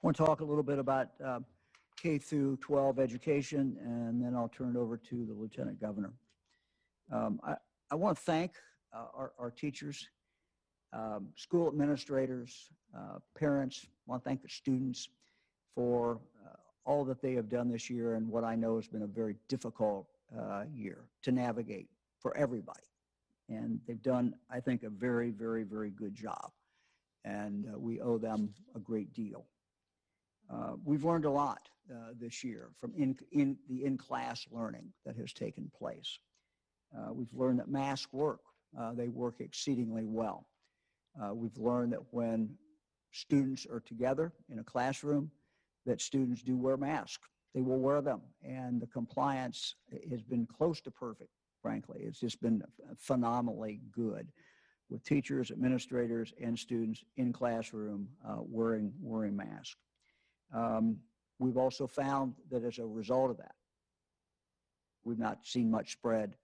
want to talk a little bit about K through 12 education, and then I'll turn it over to the Lieutenant Governor. I want to thank our teachers, school administrators, parents. I want to thank the students for all that they have done this year and what I know has been a very difficult year to navigate for everybody. And they've done, I think, a very, very, very good job. And we owe them a great deal. We've learned a lot this year from the in-class learning that has taken place. We've learned that masks work. They work exceedingly well. We've learned that when students are together in a classroom, that students do wear masks. They will wear them. And the compliance has been close to perfect, frankly. It's just been phenomenally good with teachers, administrators, and students in classroom wearing masks. We've also found that as a result of that, we've not seen much spread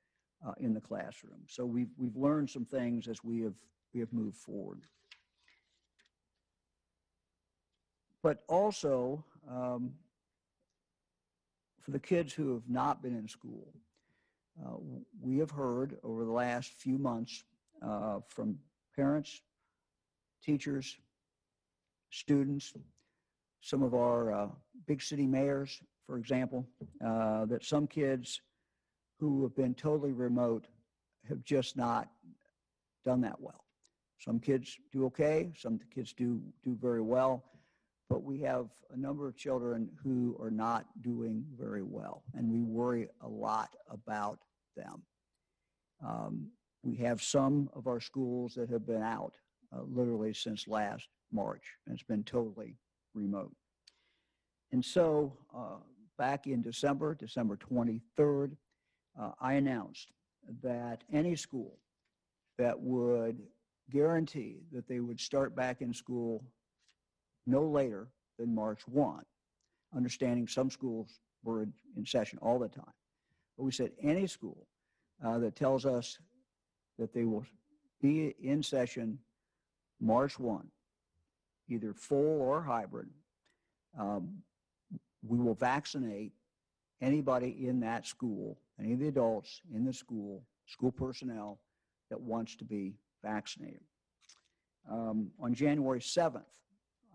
in the classroom. So we've learned some things as we have moved forward. But also, for the kids who have not been in school, we have heard over the last few months from parents, teachers, students, some of our big city mayors, for example, that some kids who have been totally remote have just not done that well. Some kids do okay, some kids do very well, but we have a number of children who are not doing very well, and we worry a lot about them. We have some of our schools that have been out literally since last March, and it's been totally remote. And so back in December 23rd, I announced that any school that would guarantee that they would start back in school no later than March 1, understanding some schools were in session all the time. But we said any school that tells us that they will be in session March 1, either full or hybrid, we will vaccinate anybody in that school, any of the adults in the school personnel that wants to be vaccinated. On January 7th,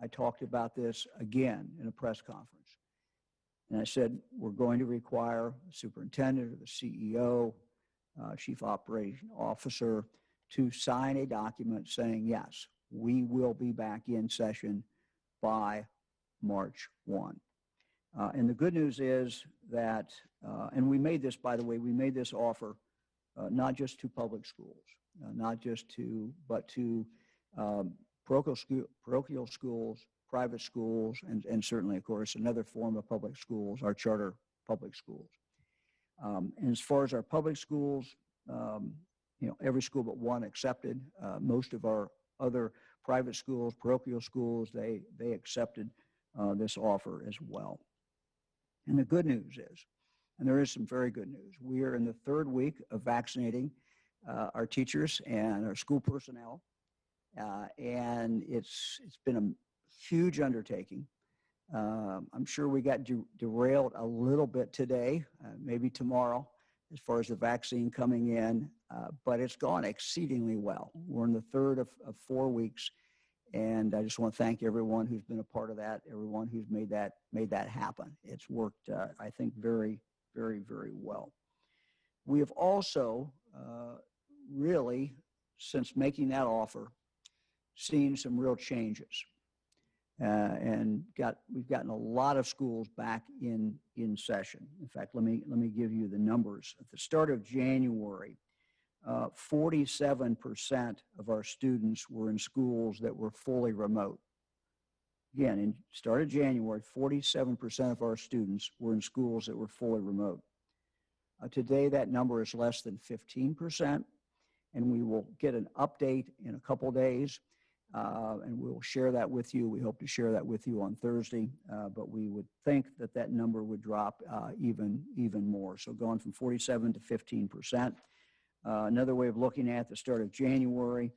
I talked about this again in a press conference. And I said, we're going to require the superintendent or the CEO, chief operating officer, to sign a document saying, yes, we will be back in session by March 1. And the good news is that, and we made this, by the way, we made this offer not just to public schools, but to parochial schools, private schools, and certainly, of course, another form of public schools, our charter public schools. And as far as our public schools, every school but one accepted. Most of our other private schools, parochial schools, they accepted this offer as well. And the good news is, and there is some very good news, we are in the third week of vaccinating our teachers and our school personnel. And it's been a huge undertaking. I'm sure we got derailed a little bit today, maybe tomorrow, as far as the vaccine coming in, but it's gone exceedingly well. We're in the third of 4 weeks, and I just want to thank everyone who's been a part of that, everyone who's made that happen. It's worked, I think, very, very, very well. We have also really, since making that offer, seen some real changes. And we've gotten a lot of schools back in session. In fact, let me give you the numbers. At the start of January, 47% of our students were in schools that were fully remote. Again, in start of January, 47% of our students were in schools that were fully remote. Today, that number is less than 15%, and we will get an update in a couple days. And we'll share that with you. We hope to share that with you on Thursday, but we would think that number would drop even more. So going from 47 to 15%. Another way of looking at the start of January,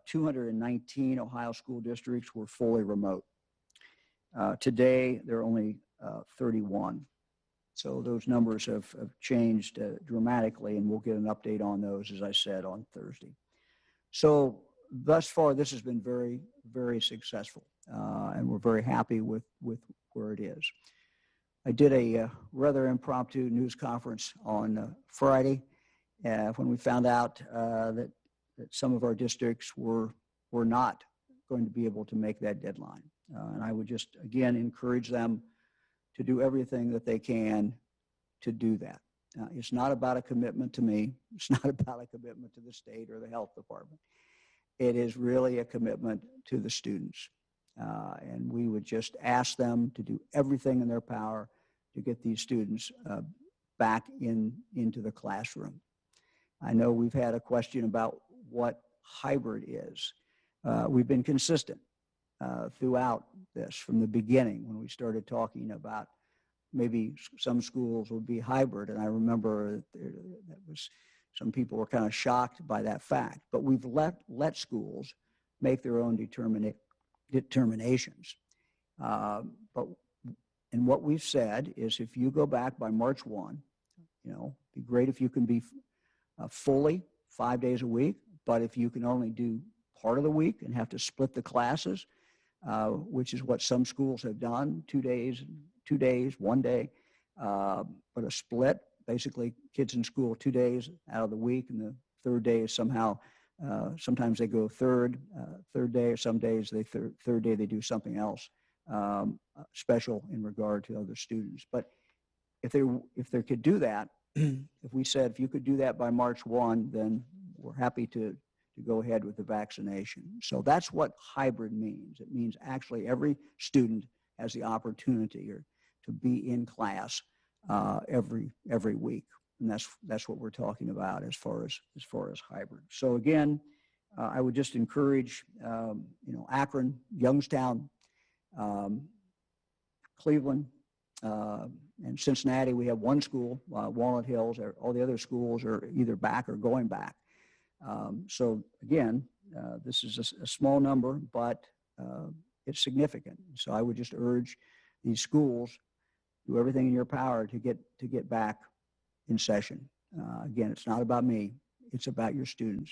219 Ohio school districts were fully remote. Today, there are only 31. So those numbers have changed dramatically, and we'll get an update on those, as I said, on Thursday. So thus far, this has been very, very successful, and we're very happy with where it is. I did a rather impromptu news conference on Friday when we found out that some of our districts were not going to be able to make that deadline. And I would just, again, encourage them to do everything that they can to do that. It's not about a commitment to me. It's not about a commitment to the state or the health department. It is really a commitment to the students. And we would just ask them to do everything in their power to get these students back into the classroom. I know we've had a question about what hybrid is. We've been consistent throughout this from the beginning when we started talking about maybe some schools would be hybrid. And I remember that was, some people were kind of shocked by that fact. But we've let schools make their own determinations. And what we've said is if you go back by March 1, it'd be great if you can be fully 5 days a week, but if you can only do part of the week and have to split the classes, which is what some schools have done, 2 days, 1 day, but a split, basically kids in school 2 days out of the week, and the third day is somehow, sometimes they go third day, or some days they third day they do something else special in regard to other students. But if they could do that, if we said if you could do that by March 1, then we're happy to go ahead with the vaccination. So that's what hybrid means. It means actually every student has the opportunity to be in class every week, and that's what we're talking about as far as hybrid. So again, I would just encourage Akron, Youngstown, Cleveland, and Cincinnati. We have one school, Walnut Hills. All the other schools are either back or going back. So again, this is a small number, but it's significant. So I would just urge these schools, do everything in your power to get back in session. Again, it's not about me. It's about your students.